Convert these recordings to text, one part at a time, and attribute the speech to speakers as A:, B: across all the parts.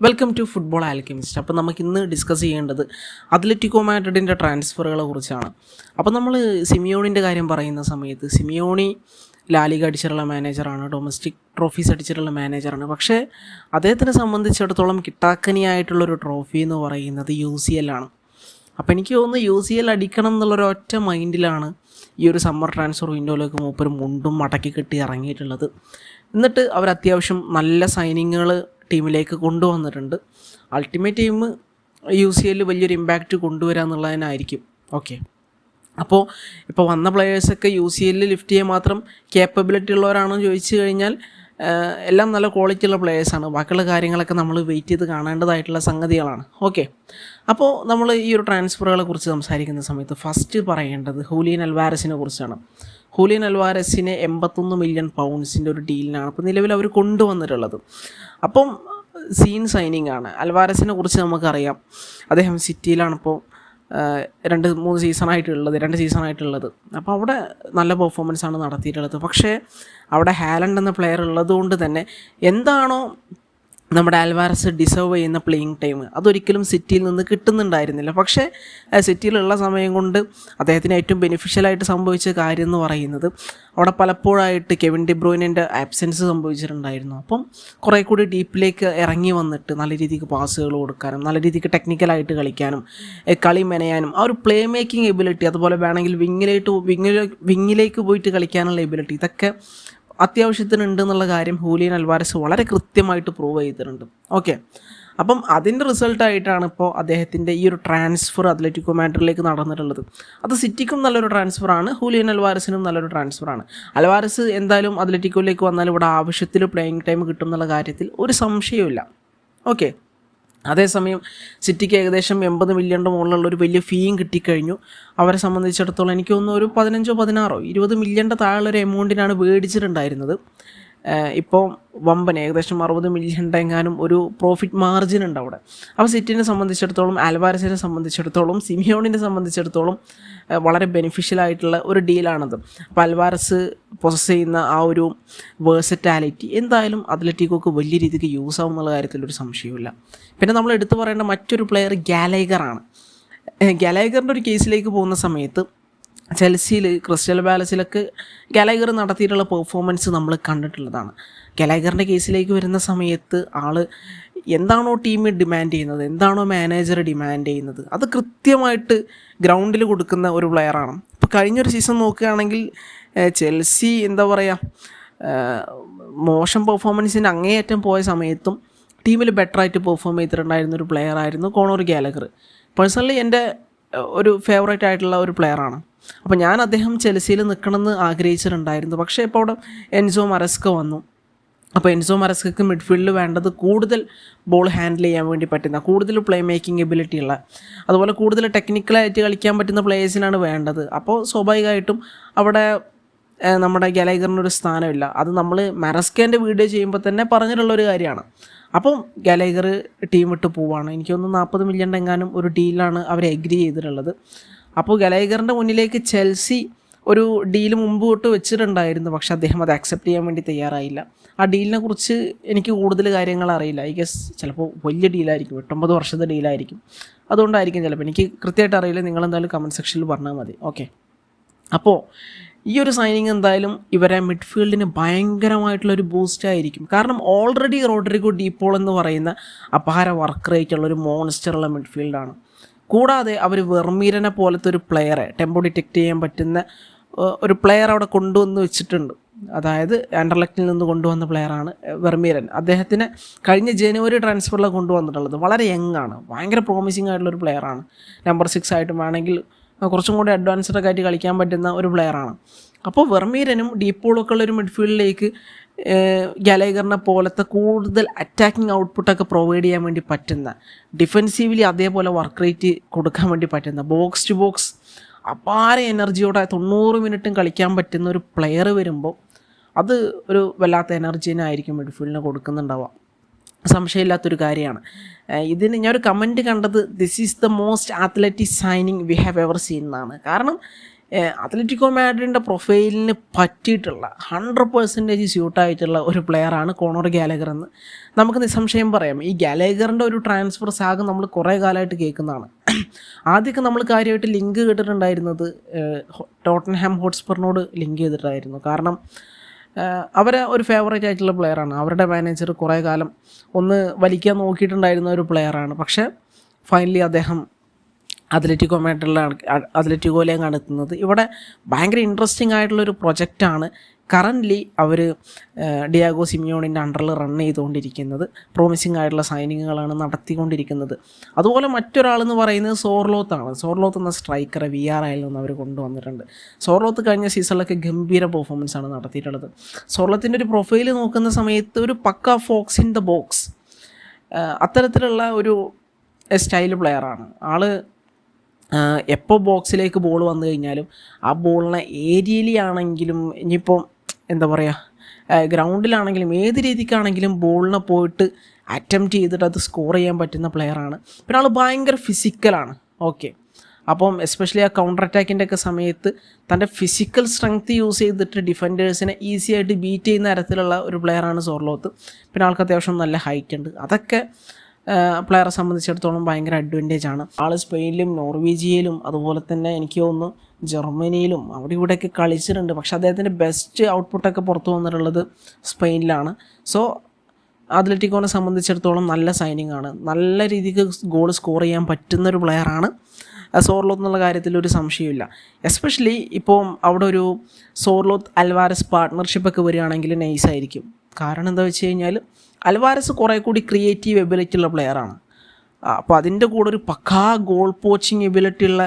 A: Welcome to football Alchemist. അപ്പോൾ നമുക്കിന്ന് discuss ചെയ്യേണ്ടത് അത്ലറ്റിക്കോ മാഡ്രിഡിൻ്റെ ട്രാൻസ്ഫറുകളെ കുറിച്ചാണ്. അപ്പോൾ നമ്മൾ സിമിയോണിൻ്റെ കാര്യം പറയുന്ന സമയത്ത് സിമിയോണി ലാലിഗ അടിച്ചിട്ടുള്ള മാനേജറാണ്, ഡൊമസ്റ്റിക് ട്രോഫീസ് അടിച്ചിട്ടുള്ള മാനേജറാണ്. പക്ഷേ അദ്ദേഹത്തിനെ സംബന്ധിച്ചിടത്തോളം കിട്ടാക്കനിയായിട്ടുള്ളൊരു ട്രോഫി എന്ന് പറയുന്നത് UCL ആണ്. അപ്പോൾ എനിക്ക് തോന്നുന്നു UCL അടിക്കണം എന്നുള്ളൊരൊറ്റ മൈൻഡിലാണ് ഈ ഒരു സമ്മർ ട്രാൻസ്ഫർ വിൻഡോയിലേക്ക് മൂപ്പര് മുണ്ടും മടക്കി കെട്ടി ഇറങ്ങിയിട്ടുള്ളത്. എന്നിട്ട് അവർ അത്യാവശ്യം നല്ല സൈനിങ്ങുകൾ ടീമിലേക്ക് കൊണ്ടുവന്നിട്ടുണ്ട്. അൾട്ടിമേറ്റ് ടീം UCL വലിയൊരു ഇമ്പാക്റ്റ് കൊണ്ടുവരിക എന്നുള്ളതിനായിരിക്കും. ഓക്കെ, ഇപ്പോൾ വന്ന പ്ലെയേഴ്സൊക്കെ UCL ലിഫ്റ്റ് ചെയ്യാൻ മാത്രം കേപ്പബിലിറ്റി ഉള്ളവരാണോ എന്ന് ചോദിച്ചു കഴിഞ്ഞാൽ എല്ലാം നല്ല ക്വാളിറ്റി ഉള്ള പ്ലെയേഴ്സാണ്. ബാക്കിയുള്ള കാര്യങ്ങളൊക്കെ നമ്മൾ വെയിറ്റ് ചെയ്ത് കാണേണ്ടതായിട്ടുള്ള സംഗതികളാണ്. ഓക്കെ, അപ്പോൾ നമ്മൾ ഈ ഒരു ട്രാൻസ്ഫറുകളെ കുറിച്ച് സംസാരിക്കുന്ന സമയത്ത് ഫസ്റ്റ് പറയേണ്ടത് ഹൂലിയൻ അൽവാരസിനെ കുറിച്ചാണ്. ഹൂലിയൻ അൽവാരസിനെ 81 മില്യൺ പൗണ്ട്സിൻ്റെ ഒരു ഡീലിനാണ് ഇപ്പോൾ നിലവിൽ അവർ കൊണ്ടുവന്നിട്ടുള്ളത്. അപ്പം സൈനിങ് ആണ്. അൽവാരസിനെ കുറിച്ച് നമുക്കറിയാം, അദ്ദേഹം സിറ്റിയിലാണിപ്പോൾ 2 സീസണായിട്ടുള്ളത്. അപ്പോൾ അവിടെ നല്ല പെർഫോമൻസാണ് നടത്തിയിട്ടുള്ളത്. പക്ഷേ അവിടെ ഹാലൻഡ് എന്ന പ്ലെയർ ഉള്ളത് കൊണ്ട് തന്നെ എന്താണോ നമ്മുടെ അൽവാരസ് ഡിസേർവ് ചെയ്യുന്ന പ്ലേയിങ് ടൈം അതൊരിക്കലും സിറ്റിയിൽ നിന്ന് കിട്ടുന്നുണ്ടായിരുന്നില്ല. പക്ഷേ സിറ്റിയിലുള്ള സമയം കൊണ്ട് അദ്ദേഹത്തിന് ഏറ്റവും ബെനിഫിഷ്യലായിട്ട് സംഭവിച്ച കാര്യം എന്ന് പറയുന്നത് അവിടെ പലപ്പോഴായിട്ട് കെവിൻ ഡി ബ്രൂയിൻ്റെ ആബ്സെൻസ് സംഭവിച്ചിട്ടുണ്ടായിരുന്നു. അപ്പം കുറേ കൂടി ഡീപ്പിലേക്ക് ഇറങ്ങി വന്നിട്ട് നല്ല രീതിക്ക് പാസുകൾ കൊടുക്കാനും നല്ല രീതിക്ക് ടെക്നിക്കലായിട്ട് കളിക്കാനും കളി മെനയാനും ആ ഒരു പ്ലേ മേക്കിംഗ് എബിലിറ്റി, അതുപോലെ വേണമെങ്കിൽ വിങ്ങിലേക്ക് പോയിട്ട് കളിക്കാനുള്ള എബിലിറ്റി, ഇതൊക്കെ അത്യാവശ്യത്തിനുണ്ട് എന്നുള്ള കാര്യം ഹൂലിയൻ അൽവാരസ് വളരെ കൃത്യമായിട്ട് പ്രൂവ് ചെയ്തിട്ടുണ്ട്. ഓക്കെ, അപ്പം അതിൻ്റെ റിസൾട്ടായിട്ടാണ് ഇപ്പോൾ അദ്ദേഹത്തിൻ്റെ ഈ ഒരു ട്രാൻസ്ഫർ അത്ലറ്റിക്കോ മാഡ്രിഡിലേക്ക് നടന്നിട്ടുള്ളത്. അത് സിറ്റിക്കും നല്ലൊരു ട്രാൻസ്ഫറാണ്, ഹൂലിയൻ അൽവാരസിനും നല്ലൊരു ട്രാൻസ്ഫറാണ്. അൽവാരസ് എന്തായാലും അത്ലറ്റിക്കോയിലേക്ക് വന്നാൽ ഇവിടെ ആവശ്യത്തിൽ പ്ലേയിങ് ടൈം കിട്ടും എന്നുള്ള കാര്യത്തിൽ ഒരു സംശയവുമില്ല. ഓക്കെ, അതേസമയം സിറ്റിക്ക് ഏകദേശം 80 മില്യണിൻ്റെ മുകളിലുള്ള ഒരു വലിയ ഫീയും കിട്ടിക്കഴിഞ്ഞു. അവരെ സംബന്ധിച്ചിടത്തോളം എനിക്ക് തോന്നുന്നു ഒരു 15 16 20 മില്യണിൻ്റെ താഴെയുള്ളൊരു എമൗണ്ടിനാണ് മേടിച്ചിട്ടുണ്ടായിരുന്നത്. ഇപ്പോൾ വമ്പൻ ഏകദേശം 60 മില്യണിൻ്റെ എങ്ങാനും ഒരു പ്രോഫിറ്റ് മാർജിൻ ഉണ്ട് അവിടെ. അപ്പോൾ സിറ്റിനെ സംബന്ധിച്ചിടത്തോളം, അൽവാരസിനെ സംബന്ധിച്ചിടത്തോളം, സിമിയോണിനെ സംബന്ധിച്ചിടത്തോളം വളരെ ബെനിഫിഷ്യലായിട്ടുള്ള ഒരു ഡീലാണത്. അപ്പോൾ അൽവാരസ് പൊസസ് ചെയ്യുന്ന ആ ഒരു വേഴ്സറ്റാലിറ്റി എന്തായാലും അത്ലറ്റിക്കോക്ക് വലിയ രീതിക്ക് യൂസ് ആവും എന്നുള്ള കാര്യത്തിലൊരു സംശയവുമില്ല. പിന്നെ നമ്മൾ എടുത്തു പറയേണ്ട മറ്റൊരു പ്ലെയർ ഗാലൈഗറാണ്. ഗാലൈഗറിൻ്റെ ഒരു കേസിലേക്ക് പോകുന്ന സമയത്ത് ചെൽസിയിൽ, ക്രിസ്റ്റൽ പാലസിലൊക്കെ ഗാലൈഗർ നടത്തിയിട്ടുള്ള പെർഫോമൻസ് നമ്മൾ കണ്ടിട്ടുള്ളതാണ്. ഗാലൈഗറിൻ്റെ കേസിലേക്ക് വരുന്ന സമയത്ത് എന്താണോ ടീം ഡിമാൻഡ് ചെയ്യുന്നത്, എന്താണോ മാനേജർ ഡിമാൻഡ് ചെയ്യുന്നത്, അത് കൃത്യമായിട്ട് ഗ്രൗണ്ടിൽ കൊടുക്കുന്ന ഒരു പ്ലെയറാണ്. ഇപ്പോൾ കഴിഞ്ഞൊരു സീസൺ നോക്കുകയാണെങ്കിൽ ചെൽസി എന്താ പറയുക, മോശം പെർഫോമൻസിൻ്റെ അങ്ങേയറ്റം പോയ സമയത്തും ടീമിൽ ബെറ്ററായിട്ട് പെർഫോം ചെയ്തിട്ടുണ്ടായിരുന്ന ഒരു പ്ലെയറായിരുന്നു കോണർ ഗാലഗർ. പേഴ്സണലി എൻ്റെ ഒരു ഫേവറേറ്റ് ആയിട്ടുള്ള ഒരു പ്ലെയറാണ്. അപ്പോൾ ഞാൻ അദ്ദേഹം ചെൽസിയിൽ നിൽക്കണമെന്ന് ആഗ്രഹിച്ചിട്ടുണ്ടായിരുന്നു. പക്ഷേ ഇപ്പോൾ അവിടെ എൻസോ മറസ്ക വന്നു. അപ്പോൾ എൻസോ മറസ്കയ്ക്ക് മിഡ്ഫീൽഡിൽ വേണ്ടത് കൂടുതൽ ബോൾ ഹാൻഡിൽ ചെയ്യാൻ വേണ്ടി പറ്റുന്ന, കൂടുതൽ പ്ലേ മേക്കിംഗ് എബിലിറ്റി ഉള്ള, അതുപോലെ കൂടുതൽ ടെക്നിക്കലായിട്ട് കളിക്കാൻ പറ്റുന്ന പ്ലേയേഴ്സിനാണ് വേണ്ടത്. അപ്പോൾ സ്വാഭാവികമായിട്ടും അവിടെ നമ്മുടെ ഗാലൈഗറിനൊരു സ്ഥാനമില്ല. അത് നമ്മൾ മറസ്കേൻ്റെ വീഡിയോ ചെയ്യുമ്പോൾ തന്നെ പറഞ്ഞിട്ടുള്ളൊരു കാര്യമാണ്. അപ്പം ഗാലൈഗർ ടീം വിട്ട് പോവാണ്. എനിക്ക് തോന്നുന്നു 40 മില്യൺ എങ്ങാനും ഒരു ഡീലാണ് അവർ എഗ്രി ചെയ്തിട്ടുള്ളത്. അപ്പോൾ ഗാലൈഗറിൻ്റെ മുന്നിലേക്ക് ചെൽസി ഒരു ഡീൽ മുമ്പ് തൊട്ട് വെച്ചിട്ടുണ്ടായിരുന്നു. പക്ഷേ അദ്ദേഹം അത് അക്സെപ്റ്റ് ചെയ്യാൻ വേണ്ടി തയ്യാറായില്ല. ആ ഡീലിനെ കുറിച്ച് എനിക്ക് കൂടുതൽ കാര്യങ്ങൾ അറിയില്ല. ഐ ഗസ് ചിലപ്പോൾ വലിയ ഡീലായിരിക്കും, 8-9 വർഷത്തെ ഡീലായിരിക്കും. അതുകൊണ്ടായിരിക്കും ചിലപ്പോൾ, എനിക്ക് കൃത്യമായിട്ട് അറിയില്ല. നിങ്ങളെന്തായാലും കമൻറ്റ് സെക്ഷനിൽ പറഞ്ഞാൽ മതി. ഓക്കെ, അപ്പോൾ ഈ ഒരു സൈനിങ് എന്തായാലും ഇവരെ മിഡ്ഫീൽഡിന് ഭയങ്കരമായിട്ടുള്ളൊരു ബൂസ്റ്റായിരിക്കും. കാരണം ഓൾറെഡി റോഡ്രിഗോ ഡീപോൾ എന്ന് പറയുന്ന അപാര വർക്ക് റേറ്റ് ഉള്ളൊരു മോൺസ്റ്ററുള്ള മിഡ്ഫീൽഡാണ്. കൂടാതെ അവർ വെർമീരനെ പോലത്തെ ഒരു പ്ലെയറെ, ടെമ്പോ ഡിറ്റക്റ്റ് ചെയ്യാൻ പറ്റുന്ന ഒരു പ്ലെയർ അവിടെ കൊണ്ടുവന്ന് വെച്ചിട്ടുണ്ട്. അതായത് ആൻഡർലക്റ്റിൽ നിന്ന് കൊണ്ടുവന്ന പ്ലെയറാണ് വെർമീരൻ. അദ്ദേഹത്തിന് കഴിഞ്ഞ ജനുവരി ട്രാൻസ്ഫറിലാണ് കൊണ്ടുവന്നിട്ടുള്ളത്. വളരെ യങ്ങാണ്, ഭയങ്കര പ്രോമിസിങ് ആയിട്ടുള്ളൊരു പ്ലെയറാണ്. നമ്പർ 6 ആയിട്ടും വേണമെങ്കിൽ കുറച്ചും കൂടി അഡ്വാൻസ്ഡ് ആയിട്ട് കളിക്കാൻ പറ്റുന്ന ഒരു പ്ലെയറാണ്. അപ്പോൾ വെർമീരനും ഡീപ്പോളൊക്കെ ഉള്ളൊരു മിഡ്ഫീൽഡിലേക്ക് ഗാലൈഗറിനെ പോലത്തെ കൂടുതൽ അറ്റാക്കിംഗ് ഔട്ട്പുട്ടൊക്കെ പ്രൊവൈഡ് ചെയ്യാൻ വേണ്ടി പറ്റുന്ന, ഡിഫെൻസീവ്ലി അതേപോലെ വർക്ക് റേറ്റ് കൊടുക്കാൻ വേണ്ടി പറ്റുന്ന, ബോക്സ് ടു ബോക്സ് അപാര എനർജിയോടെ 90 മിനിറ്റും കളിക്കാൻ പറ്റുന്ന ഒരു പ്ലെയർ വരുമ്പോൾ അത് ഒരു വല്ലാത്ത എനർജീനെ ആയിരിക്കും മിഡ്ഫീൽഡിന് കൊടുക്കുന്നുണ്ടാവുക. സംശയമില്ലാത്തൊരു കാര്യമാണ്. ഇതിന് ഞാനൊരു കമൻറ്റ് കണ്ടത്, this is the most athletic signing we have ever seen എന്നാണ്. കാരണം അത്ലറ്റിക്കോ മാഡ്രിഡിൻ്റെ പ്രൊഫൈലിന് പറ്റിയിട്ടുള്ള 100% സ്യൂട്ടായിട്ടുള്ള ഒരു പ്ലെയറാണ് കോണർ ഗാലഗർ എന്ന് നമുക്ക് നിസ്സംശയം പറയാം. ഈ ഗാലഗറിൻ്റെ ഒരു ട്രാൻസ്ഫർ സാഗ് നമ്മൾ കുറേ കാലമായിട്ട് കേൾക്കുന്നതാണ്. ആദ്യമൊക്കെ നമ്മൾ കാര്യമായിട്ട് ലിങ്ക് കേട്ടിട്ടുണ്ടായിരുന്നത് ടോട്ടൻഹാം ഹോട്ട്സ്പറിനോട് ലിങ്ക് ചെയ്തിട്ടായിരുന്നു. കാരണം അവരെ ഒരു ഫേവറേറ്റ് ആയിട്ടുള്ള പ്ലെയറാണ്. അവരുടെ മാനേജർ കുറേ കാലം ഒന്ന് വലിക്കാൻ നോക്കിയിട്ടുണ്ടായിരുന്ന ഒരു പ്ലെയറാണ്. പക്ഷേ ഫൈനലി അദ്ദേഹം അത്ലറ്റിക്കോയിലേക്കാണ് എത്തുന്നത്. ഇവിടെ ഭയങ്കര ഇൻട്രസ്റ്റിംഗ് ആയിട്ടുള്ളൊരു പ്രൊജക്റ്റാണ് കറൻ്റ്ലി അവർ ഡിയാഗോ സിമിയോണിൻ്റെ അണ്ടറിൽ റൺ ചെയ്തുകൊണ്ടിരിക്കുന്നത്. പ്രോമിസിംഗ് ആയിട്ടുള്ള സൈനിങ്ങുകളാണ് നടത്തിക്കൊണ്ടിരിക്കുന്നത്. അതുപോലെ മറ്റൊരാളെന്ന് പറയുന്നത് സോർലോത്താണ്. സോർലോത്ത് എന്ന സ്ട്രൈക്കറെ VRIൽ നിന്ന് അവർ കൊണ്ടുവന്നിട്ടുണ്ട്. സോർലോത്ത് കഴിഞ്ഞ സീസണിലൊക്കെ ഗംഭീര പെർഫോമൻസാണ് നടത്തിയിട്ടുള്ളത്. സോർലോത്തിൻ്റെ ഒരു പ്രൊഫൈൽ നോക്കുന്ന സമയത്ത് ഒരു പക്ക ഫോക്സ് ഇൻ ദ ബോക്സ് അത്തരത്തിലുള്ള ഒരു സ്റ്റൈൽ പ്ലെയറാണ് ആൾ. എപ്പോൾ ബോക്സിലേക്ക് ബോൾ വന്നു കഴിഞ്ഞാലും ആ ബോളിനെ ഏരിയലി ആണെങ്കിലും ഇനിയിപ്പോൾ എന്താ പറയുക ഗ്രൗണ്ടിലാണെങ്കിലും ഏത് രീതിക്കാണെങ്കിലും ബോളിനെ പോയിട്ട് അറ്റംപ്റ്റ് ചെയ്തിട്ട് അത് സ്കോർ ചെയ്യാൻ പറ്റുന്ന പ്ലെയറാണ്. പിന്നെ ആൾ ഭയങ്കര ഫിസിക്കലാണ്. ഓക്കെ, അപ്പം എസ്പെഷ്യലി ആ കൗണ്ടർ അറ്റാക്കിൻ്റെ ഒക്കെ സമയത്ത് തൻ്റെ ഫിസിക്കൽ സ്ട്രെങ്ത് യൂസ് ചെയ്തിട്ട് ഡിഫൻഡേഴ്സിനെ ഈസി ആയിട്ട് ബീറ്റ് ചെയ്യുന്ന തരത്തിലുള്ള ഒരു പ്ലെയറാണ് സോർലോത്ത്. പിന്നെ ആൾക്ക് അത്യാവശ്യം നല്ല ഹൈറ്റ് ഉണ്ട്. അതൊക്കെ പ്ലെയറെ സംബന്ധിച്ചിടത്തോളം ഭയങ്കര അഡ്വാൻറ്റേജാണ്. ആൾ സ്പെയിനിലും നോർവീജിയയിലും അതുപോലെ തന്നെ എനിക്ക് തോന്നുന്നു ജർമ്മനിയിലും അവിടെ ഇവിടെയൊക്കെ കളിച്ചിട്ടുണ്ട്. പക്ഷേ അദ്ദേഹത്തിൻ്റെ ബെസ്റ്റ് ഔട്ട്പുട്ടൊക്കെ പുറത്തു വന്നിട്ടുള്ളത് സ്പെയിനിലാണ്. സോ അത്ലറ്റിക്കോനെ സംബന്ധിച്ചിടത്തോളം നല്ല സൈനിങ് ആണ്. നല്ല രീതിക്ക് ഗോൾ സ്കോർ ചെയ്യാൻ പറ്റുന്നൊരു പ്ലെയറാണ് സോർലോത്ത് എന്നുള്ള കാര്യത്തിൽ ഒരു സംശയമില്ല. എസ്പെഷ്യലി ഇപ്പോൾ അവിടെ ഒരു സോർലോത്ത് അൽവാരസ് പാർട്ട്ണർഷിപ്പൊക്കെ വരികയാണെങ്കിൽ നൈസായിരിക്കും. കാരണം എന്താ വെച്ച് കഴിഞ്ഞാൽ അൽവാരസ് കുറേ കൂടി ക്രിയേറ്റീവ് എബിലിറ്റി ഉള്ള പ്ലെയറാണ്. അപ്പോൾ അതിൻ്റെ കൂടെ ഒരു പക്കാ ഗോൾ പോച്ചിങ് എബിലിറ്റി ഉള്ള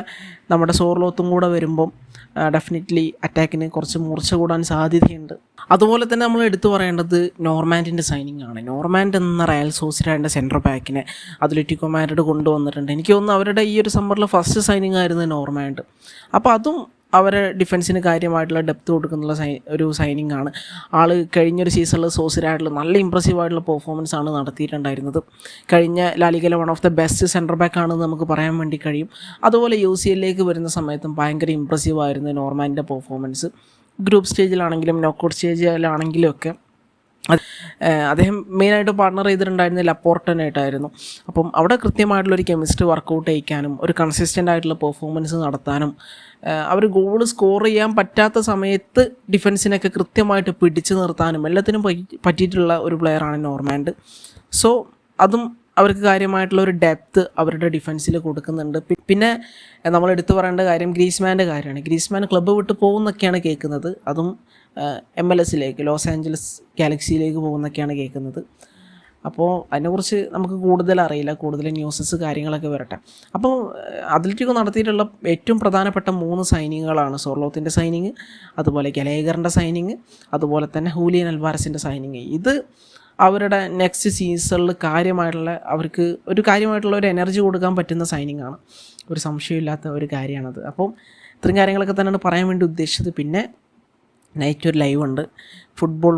A: നമ്മുടെ സോർലോത്തും കൂടെ വരുമ്പം ഡെഫിനറ്റ്ലി അറ്റാക്കിന് കുറച്ച് മൂർച്ച കൂടാൻ സാധ്യതയുണ്ട്. അതുപോലെ തന്നെ നമ്മൾ എടുത്തു പറയേണ്ടത് നോർമാൻഡിൻ്റെ സൈനിങ് ആണ്. നോർമാൻഡ് എന്ന റയൽ സോസിഡാഡിൻ്റെ സെൻറ്റർ ബാക്കിനെ അത്ലറ്റിക്കോ മാഡ്രിഡ് കൊണ്ടുവന്നിട്ടുണ്ട്. എനിക്ക് തോന്നുന്നു അവരുടെ ഈ ഒരു സമ്മറിലെ ഫസ്റ്റ് സൈനിങ് ആയിരുന്നു നോർമാൻഡ്. അപ്പോൾ അതും അവരെ ഡിഫൻസിന് കാര്യമായിട്ടുള്ള ഡെപ്ത് കൊടുക്കുന്ന ഒരു സൈനിങ് ആണ്. ആൾ കഴിഞ്ഞൊരു സീസണിൽ സോസിഡാഡിൽ നല്ല ഇമ്പ്രസീവ് ആയിട്ടുള്ള പെർഫോമൻസ് ആണ് നടത്തിയിട്ടുണ്ടായിരുന്നത്. കഴിഞ്ഞ ലാലിഗയിലെ one of the best centre back ആണെന്ന് നമുക്ക് പറയാൻ വേണ്ടി കഴിയും. അതുപോലെ UCL വരുന്ന സമയത്തും ഭയങ്കര ഇമ്പ്രസീവ് ആയിരുന്നു നോർമാൻ്റെ പെർഫോമൻസ്. ഗ്രൂപ്പ് സ്റ്റേജിലാണെങ്കിലും നോക്കൗട്ട് സ്റ്റേജിലാണെങ്കിലും ഒക്കെ അദ്ദേഹം മെയിനായിട്ട് പാർട്ണർ ചെയ്തിട്ടുണ്ടായിരുന്ന ലപ്പോർട്ടനായിട്ടായിരുന്നു. അപ്പം അവിടെ കൃത്യമായിട്ടുള്ളൊരു കെമിസ്ട്രി വർക്കൗട്ട് ചെയ്യിക്കാനും ഒരു കൺസിസ്റ്റൻ്റ് ആയിട്ടുള്ള പെർഫോമൻസ് നടത്താനും അവർ ഗോൾ സ്കോർ ചെയ്യാൻ പറ്റാത്ത സമയത്ത് ഡിഫൻസിനൊക്കെ കൃത്യമായിട്ട് പിടിച്ചു നിർത്താനും എല്ലാത്തിനും പറ്റിയിട്ടുള്ള ഒരു പ്ലെയറാണ് നോർമാൻഡ്. സോ അതും അവർക്ക് കാര്യമായിട്ടുള്ള ഒരു ഡെപ്ത്ത് അവരുടെ ഡിഫൻസിൽ കൊടുക്കുന്നുണ്ട്. പിന്നെ നമ്മൾ എടുത്തു പറയേണ്ട കാര്യം ഗ്രീസ്മാൻ്റെ കാര്യമാണ്. ഗ്രീസ്മാൻ ക്ലബ്ബ് വിട്ട് പോകുന്നൊക്കെയാണ് കേൾക്കുന്നത്. അതും MLS ലോസ് ആഞ്ചലസ് ഗാലക്സിയിലേക്ക് പോകുന്നൊക്കെയാണ് കേൾക്കുന്നത്. അപ്പോൾ അതിനെക്കുറിച്ച് നമുക്ക് കൂടുതൽ അറിയില്ല. കൂടുതൽ ന്യൂസസ് കാര്യങ്ങളൊക്കെ വരട്ടെ. അപ്പോൾ അത്ലറ്റിക്കോ നടത്തിയിട്ടുള്ള ഏറ്റവും പ്രധാനപ്പെട്ട 3 സൈനിങ്ങുകളാണ് സോർലോത്തിൻ്റെ സൈനിങ്, അതുപോലെ ഗലേഗറിൻ്റെ സൈനിങ്, അതുപോലെ തന്നെ ഹൂലിയൻ അൽവാരസിൻ്റെ സൈനിങ്. ഇത് അവരുടെ നെക്സ്റ്റ് സീസണിൽ അവർക്ക് കാര്യമായിട്ടുള്ള ഒരു എനർജി കൊടുക്കാൻ പറ്റുന്ന സൈനിങ് ആണ്. ഒരു സംശയമില്ലാത്ത ഒരു കാര്യമാണത്. അപ്പോൾ ഇത്രയും കാര്യങ്ങളൊക്കെ തന്നെയാണ് പറയാൻ വേണ്ടി ഉദ്ദേശിച്ചത്. പിന്നെ നൈറ്റ് ഒരു ലൈവ് ഉണ്ട് ഫുട്ബോൾ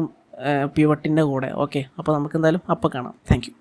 A: പിവട്ടിൻ്റെ കൂടെ. ഓക്കെ, അപ്പോൾ നമുക്ക് എന്തായാലും അപ്പോൾ കാണാം. Thank you.